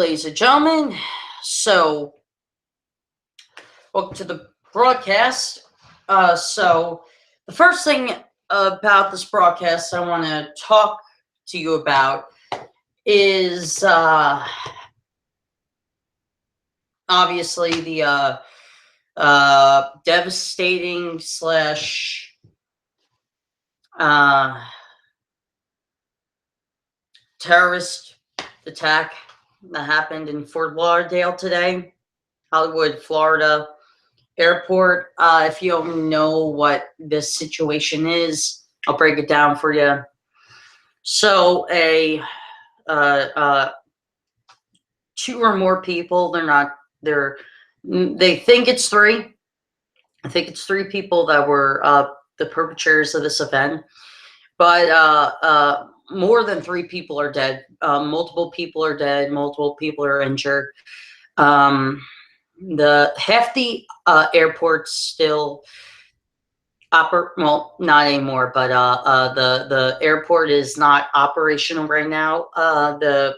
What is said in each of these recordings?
ladies and gentlemen. So, welcome to the broadcast. So, the first thing about this broadcast I want to talk to you about is obviously the devastating slash terrorist attack that happened in Fort Lauderdale today, Hollywood, Florida airport. If you don't know what this situation is, I'll break it down for you. So, two or more people. They think it's three. I think it's three people that were the perpetrators of this event, but more than three people are dead. Multiple people are dead. Multiple people are injured. The half the airport's still well, not anymore, but the airport is not operational right now. The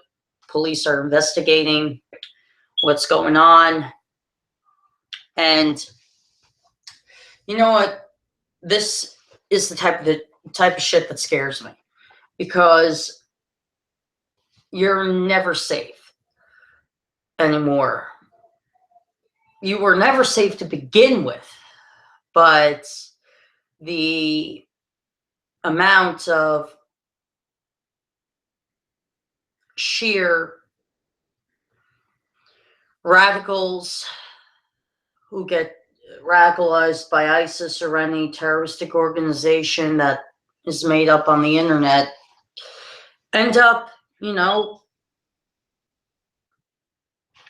police are investigating what's going on, and you know what? This is the type of shit that scares me, because you're never safe anymore. You were never safe to begin with, but the amount of sheer radicals who get radicalized by ISIS or any terroristic organization that is made up on the internet end up,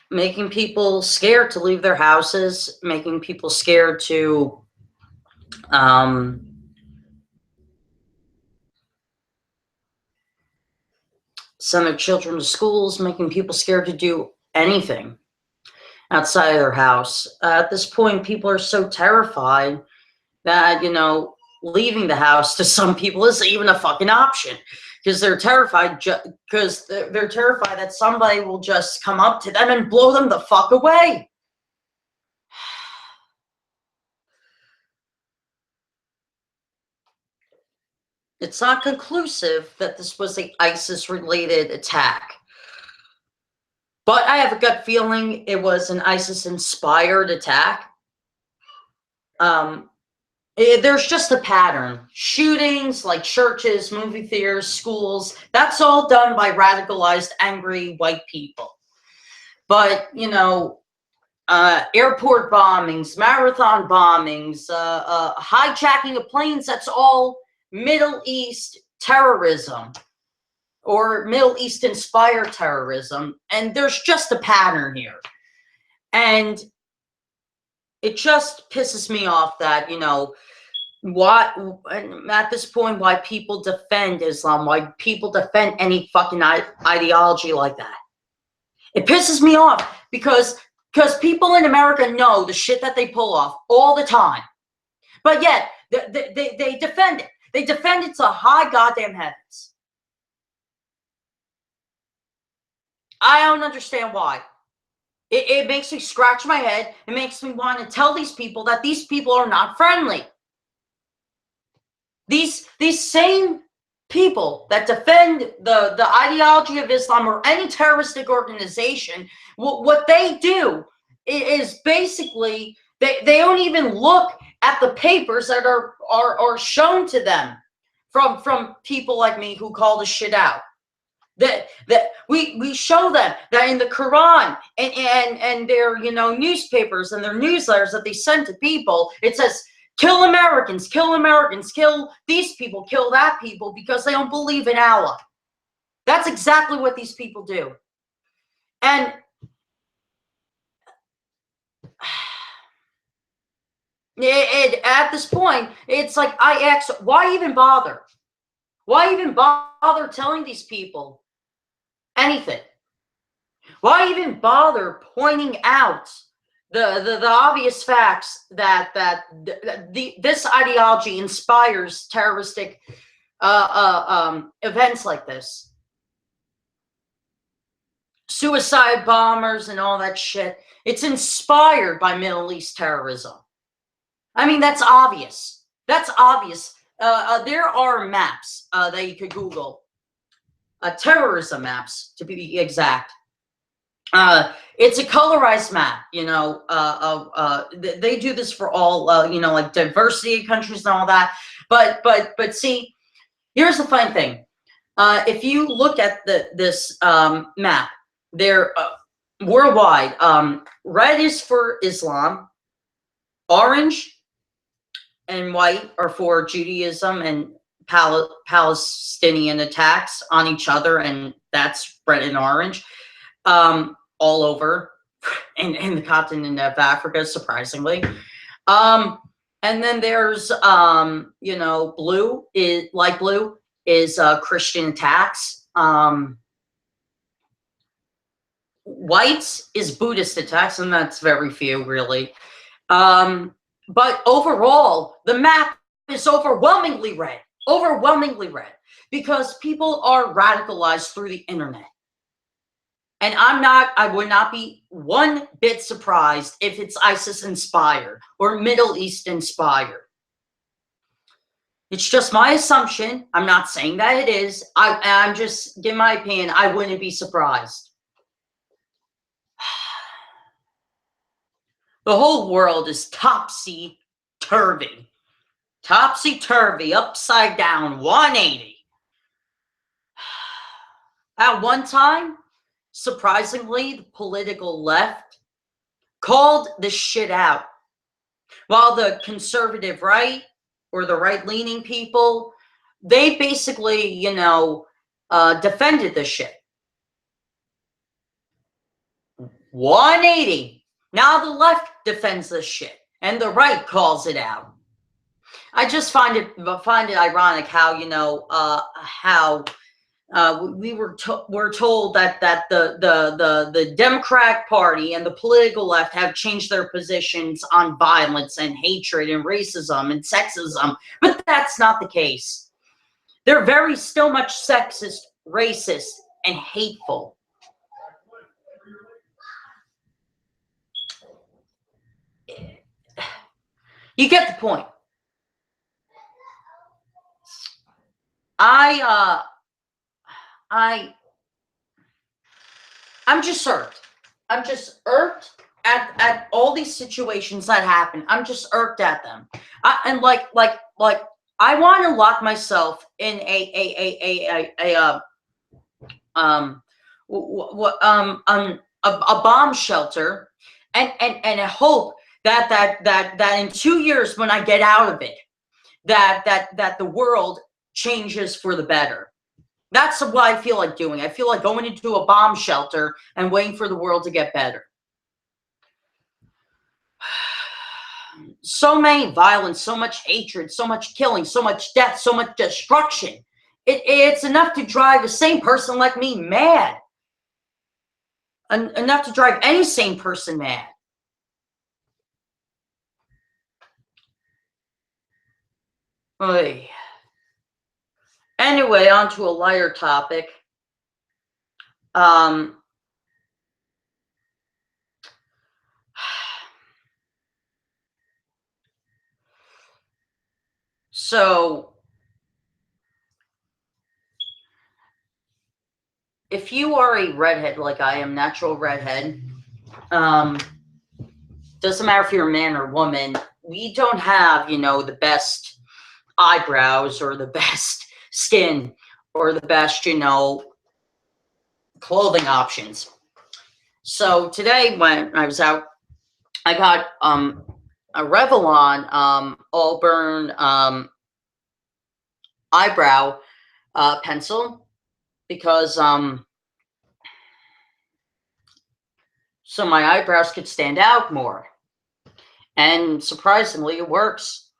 making people scared to leave their houses, making people scared to send their children to schools, making people scared to do anything outside of their house. At this point, people are so terrified that, leaving the house to some people isn't even a fucking option, because they're terrified they're terrified that somebody will just come up to them and blow them the fuck away. It's not conclusive that this was an ISIS-related attack, but I have a gut feeling it was an ISIS-inspired attack. There's just a pattern. Shootings like churches, movie theaters, schools, that's all done by radicalized, angry white people. But, airport bombings, marathon bombings, hijacking of planes, that's all Middle East terrorism or Middle East inspired terrorism. And there's just a pattern here. And it just pisses me off that, at this point, why people defend Islam, why people defend any fucking ideology like that. It pisses me off because people in America know the shit that they pull off all the time. But yet, they defend it. They defend it to high goddamn heavens. I don't understand why. It makes me scratch my head. It makes me want to tell these people that these people are not friendly. These same people that defend the ideology of Islam or any terroristic organization, what they do is basically they don't even look at the papers that are shown to them from people like me who call this shit out. That we show them that in the Quran and their newspapers and their newsletters that they send to people, it says kill Americans, kill these people, kill that people, because they don't believe in Allah. That's exactly what these people do. And at this point, it's like I ask, why even bother? Why even bother telling these people anything? Why even bother pointing out the obvious facts that this ideology inspires terroristic events like this? suicide bombers and all that shit. It's inspired by Middle East terrorism. I mean, that's obvious. That's obvious. There are maps that you could Google, terrorism maps to be exact. It's a colorized map, you know. They do this for all, you know, like diversity of countries and all that. But see, here's the fun thing. If you look at this map, they're worldwide. Red is for Islam, orange and white are for Judaism and Palestinian attacks on each other, and that's red and orange. All over in the continent of Africa, surprisingly. And then there's, you know, blue is light blue is Christian attacks. White is Buddhist attacks, and that's very few, really. But overall, the map is overwhelmingly red, because people are radicalized through the internet. And I would not be one bit surprised if it's ISIS inspired or Middle East inspired. It's just my assumption. I'm not saying that it is. I'm just giving my opinion. I wouldn't be surprised. The whole world is topsy-turvy. Topsy-turvy, upside down, 180. At one time, surprisingly, the political left called this shit out, while the conservative right or the right-leaning people, they basically, you know, defended the shit. 180. Now the left defends this shit, and the right calls it out. I just find it ironic how, you know, we're told that the Democratic Party and the political left have changed their positions on violence and hatred and racism and sexism, but that's not the case. They're very still much sexist, racist, and hateful. You get the point. I'm just irked. I'm just irked at all these situations that happen. I'm just irked at them. And like I want to lock myself in a bomb shelter, and I hope that in 2 years when I get out of it, that the world changes for the better. That's what I feel like doing. I feel like going into a bomb shelter and waiting for the world to get better. So many violence, so much hatred, so much killing, so much death, so much destruction. It's enough to drive a sane person like me mad. Enough to drive any sane person mad. Oy. Anyway, on to a lighter topic. So, if you are a redhead like I am, natural redhead, doesn't matter if you're a man or woman, we don't have, you know, the best eyebrows or the best skin or the best, you know, clothing options. So today when I was out, I got a Revlon Auburn eyebrow pencil, because so my eyebrows could stand out more, and surprisingly it works.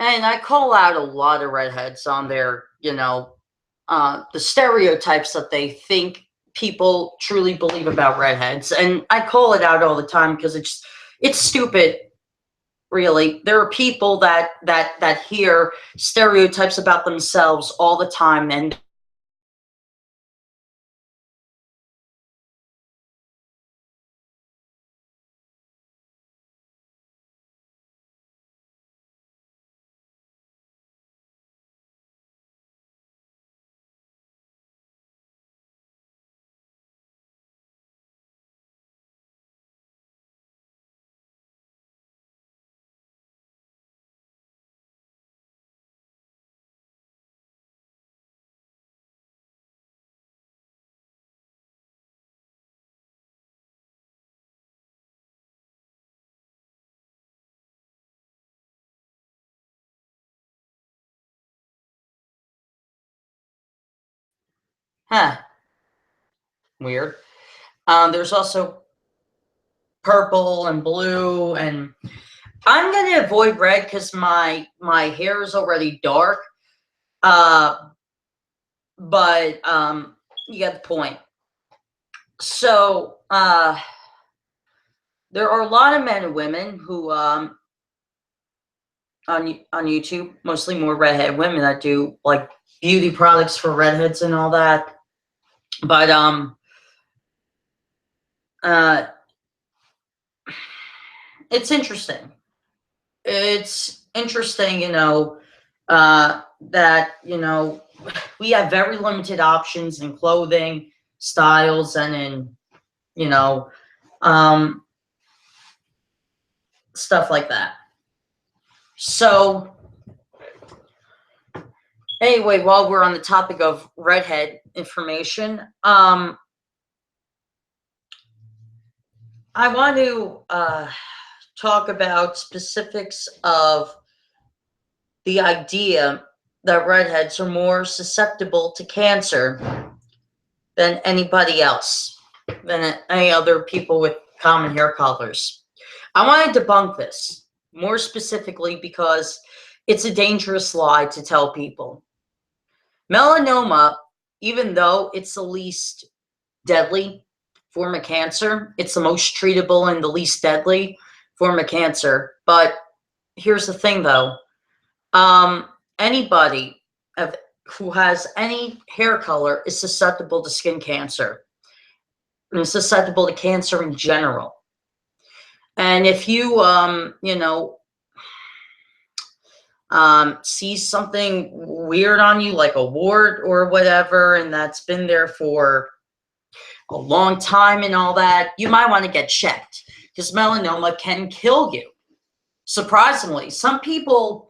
And I call out a lot of redheads on their, you know, the stereotypes that they think people truly believe about redheads. And I call it out all the time because it's stupid, really. There are people that hear stereotypes about themselves all the time, and Huh. Weird. There's also purple and blue, and I'm gonna avoid red because my hair is already dark. Uh, but you get the point. So there are a lot of men and women who on YouTube, mostly more redhead women that do like beauty products for redheads and all that. But uh, it's interesting. It's interesting, that we have very limited options in clothing, styles, and in you know um, stuff like that. So anyway, while we're on the topic of redhead information, I want to talk about specifics of the idea that redheads are more susceptible to cancer than anybody else, than any other people with common hair colors. I want to debunk this more specifically because it's a dangerous lie to tell people. Melanoma, even though it's the least deadly form of cancer, it's the most treatable and the least deadly form of cancer. But here's the thing though, anybody who has any hair color is susceptible to skin cancer and is susceptible to cancer in general. And if you, see something weird on you, like a wart or whatever, and that's been there for a long time and all that, you might want to get checked because melanoma can kill you. Surprisingly, some people